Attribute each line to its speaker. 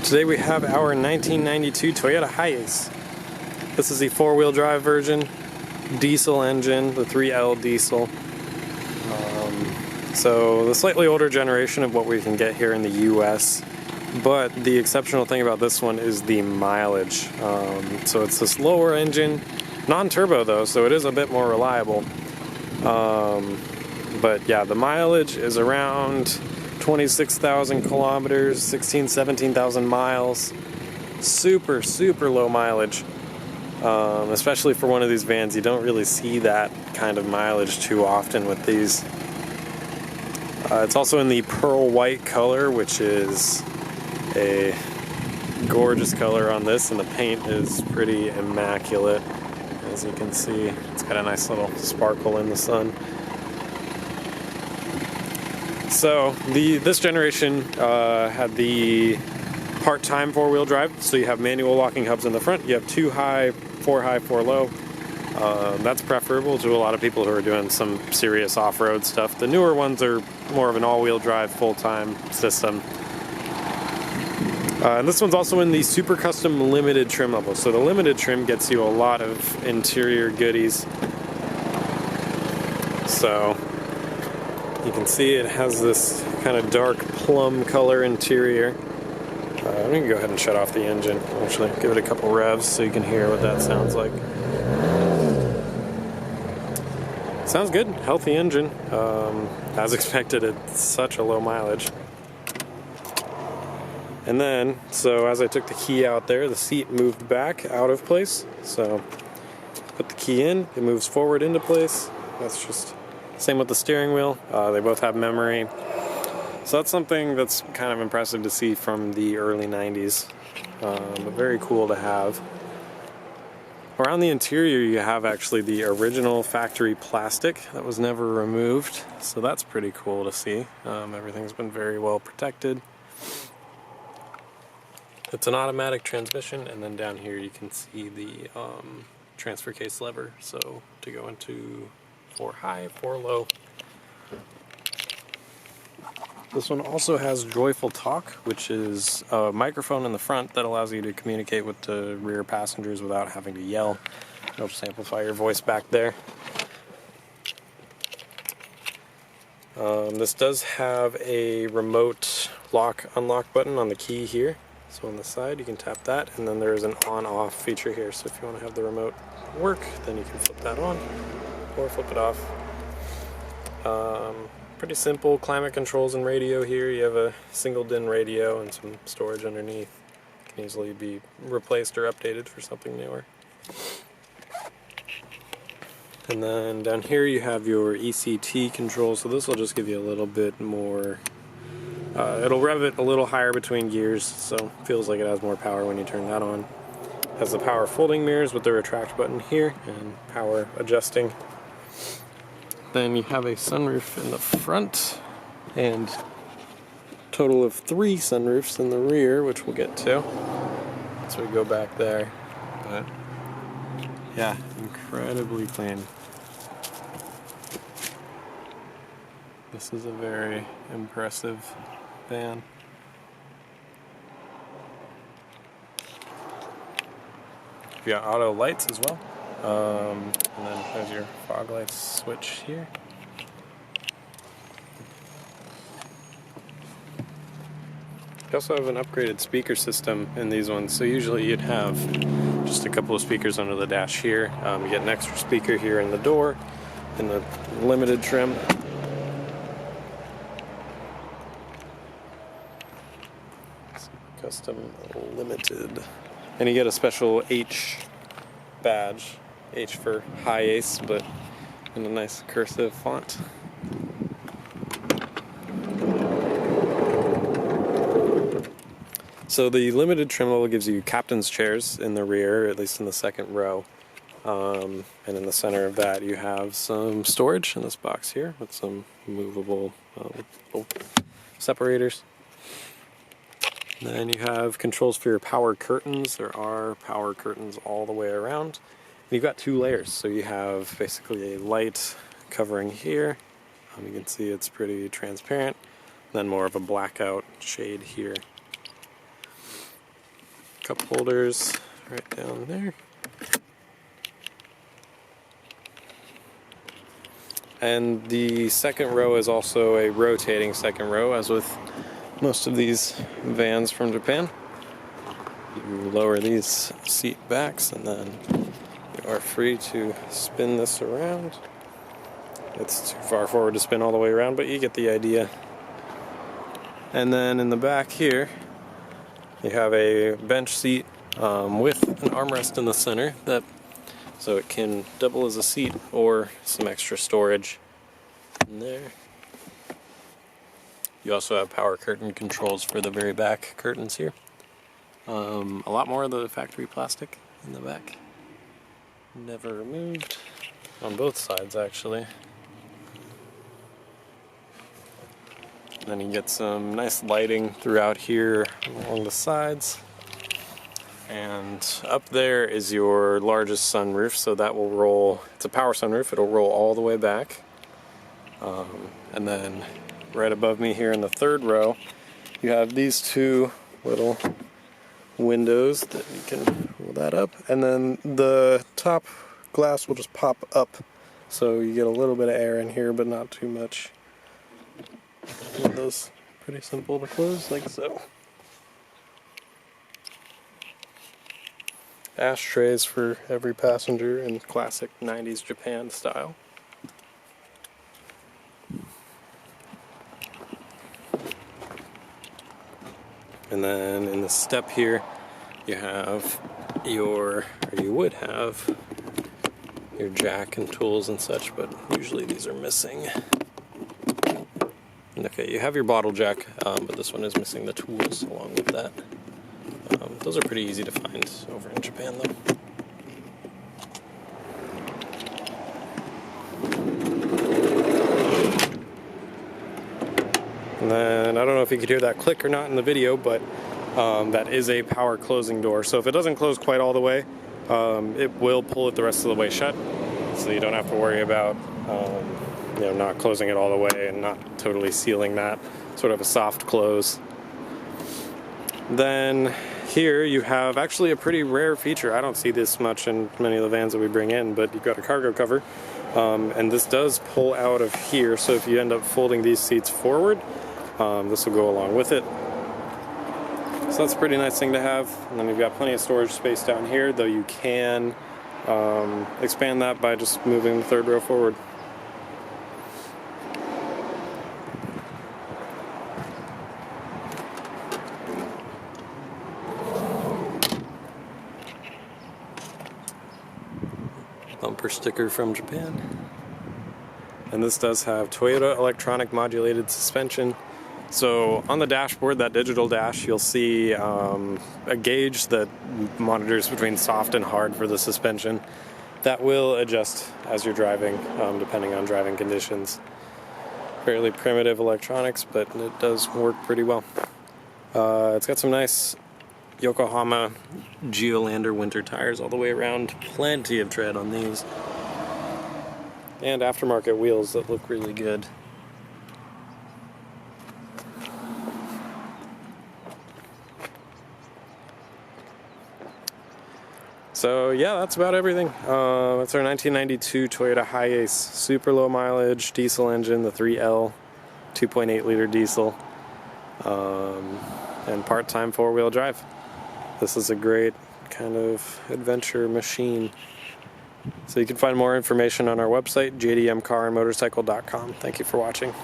Speaker 1: Today we have our 1992 Toyota Hiace. This is the four-wheel drive version, diesel engine, the 3L diesel. So the slightly older generation of what we can get here in the US, but the exceptional thing about this one is the mileage. So it's this lower engine, non-turbo though, so it is a bit more reliable. But yeah, the mileage is around 26,000 kilometers, 17,000 miles. Super low mileage. Especially for one of these vans, you don't really see that kind of mileage too often with these. It's also in the pearl white color, which is a gorgeous color on this, and the paint is pretty immaculate. As you can see, it's got a nice little sparkle in the sun. So this generation had the part-time four-wheel drive, so you have manual locking hubs in the front. You have two high, four low. That's preferable to a lot of people who are doing some serious off-road stuff. The newer ones are more of an all-wheel drive full-time system. And this one's also in the super custom limited trim level. So the limited trim gets you a lot of interior goodies. So you can see it has this kind of dark plum color interior. I'm going to go ahead and shut off the engine. Actually, give it a couple revs so you can hear what that sounds like. Sounds good. Healthy engine. As expected, it's such a low mileage. And then, so as I took the key out there, the seat moved back out of place. So put the key in, it moves forward into place. That's just same with the steering wheel. They both have memory. So that's something that's kind of impressive to see from the early 90s. But very cool to have. Around the interior you have actually the original factory plastic that was never removed. So that's pretty cool to see. Everything's been very well protected. It's an automatic transmission, and then down here you can see the transfer case lever. So to go into 4 high, 4 low. This one also has Joyful Talk, which is a microphone in the front that allows you to communicate with the rear passengers without having to yell. It'll just amplify your voice back there. This does have a remote lock-unlock button on the key here. So on the side you can tap that, and then there's an on-off feature here. So if you want to have the remote work, then you can flip that on or flip it off. Pretty simple climate controls and radio here. You have a single DIN radio and some storage underneath. It can easily be replaced or updated for something newer. And then down here you have your ECT control, so this will just give you a little bit more, it'll rev it a little higher between gears, so it feels like it has more power when you turn that on. It has the power folding mirrors with the retract button here and power adjusting. Then you have a sunroof in the front and total of 3 sunroofs in the rear, which we'll get to. So we go back there, but yeah, incredibly clean. This is a very impressive van. You got auto lights as well. And then there's your fog lights switch here. You also have an upgraded speaker system in these ones. So usually you'd have just a couple of speakers under the dash here. You get an extra speaker here in the door in the limited trim. Custom limited. And you get a special H badge. H for Hiace, but in a nice cursive font. So the limited trim level gives you captain's chairs in the rear, at least in the second row. And in the center of that you have some storage in this box here with some movable separators. Then you have controls for your power curtains. There are power curtains all the way around. You've got 2 layers, so you have basically a light covering here. You can see it's pretty transparent. Then more of a blackout shade here. Cup holders right down there. And the second row is also a rotating second row, as with most of these vans from Japan. You lower these seat backs and then you are free to spin this around. It's too far forward to spin all the way around, but you get the idea. And then in the back here, you have a bench seat with an armrest in the center, so it can double as a seat or some extra storage in there. You also have power curtain controls for the very back curtains here. A lot more of the factory plastic in the back. Never removed. On both sides, actually. Then you get some nice lighting throughout here along the sides. And up there is your largest sunroof, so that will roll. It's a power sunroof, it'll roll all the way back. And then right above me here in the third row, you have these two little windows that you can roll that up, and then the top glass will just pop up, so you get a little bit of air in here, but not too much. Windows pretty simple to close, like so. Ashtrays for every passenger in classic 90s Japan style. And then in the step here, you have you would have your jack and tools and such, but usually these are missing. Okay, you have your bottle jack, but this one is missing the tools along with that. Those are pretty easy to find over in Japan, though. And then, I don't know if you could hear that click or not in the video, but that is a power closing door. So if it doesn't close quite all the way, it will pull it the rest of the way shut. So you don't have to worry about not closing it all the way and not totally sealing that. Sort of a soft close. Then here you have actually a pretty rare feature. I don't see this much in many of the vans that we bring in, but you've got a cargo cover. And this does pull out of here, so if you end up folding these seats forward, this will go along with it. So that's a pretty nice thing to have. And then you've got plenty of storage space down here, though you can expand that by just moving the third row forward. Bumper sticker from Japan. And this does have Toyota electronic modulated suspension. So on the dashboard, that digital dash, you'll see a gauge that monitors between soft and hard for the suspension. That will adjust as you're driving, depending on driving conditions. Fairly primitive electronics, but it does work pretty well. It's got some nice Yokohama Geolander winter tires all the way around. Plenty of tread on these. And aftermarket wheels that look really good. So yeah, that's about everything. It's our 1992 Toyota Hiace. Super low mileage diesel engine, the 3L, 2.8 liter diesel, and part-time four-wheel drive. This is a great kind of adventure machine. So you can find more information on our website, jdmcarandmotorcycle.com. Thank you for watching.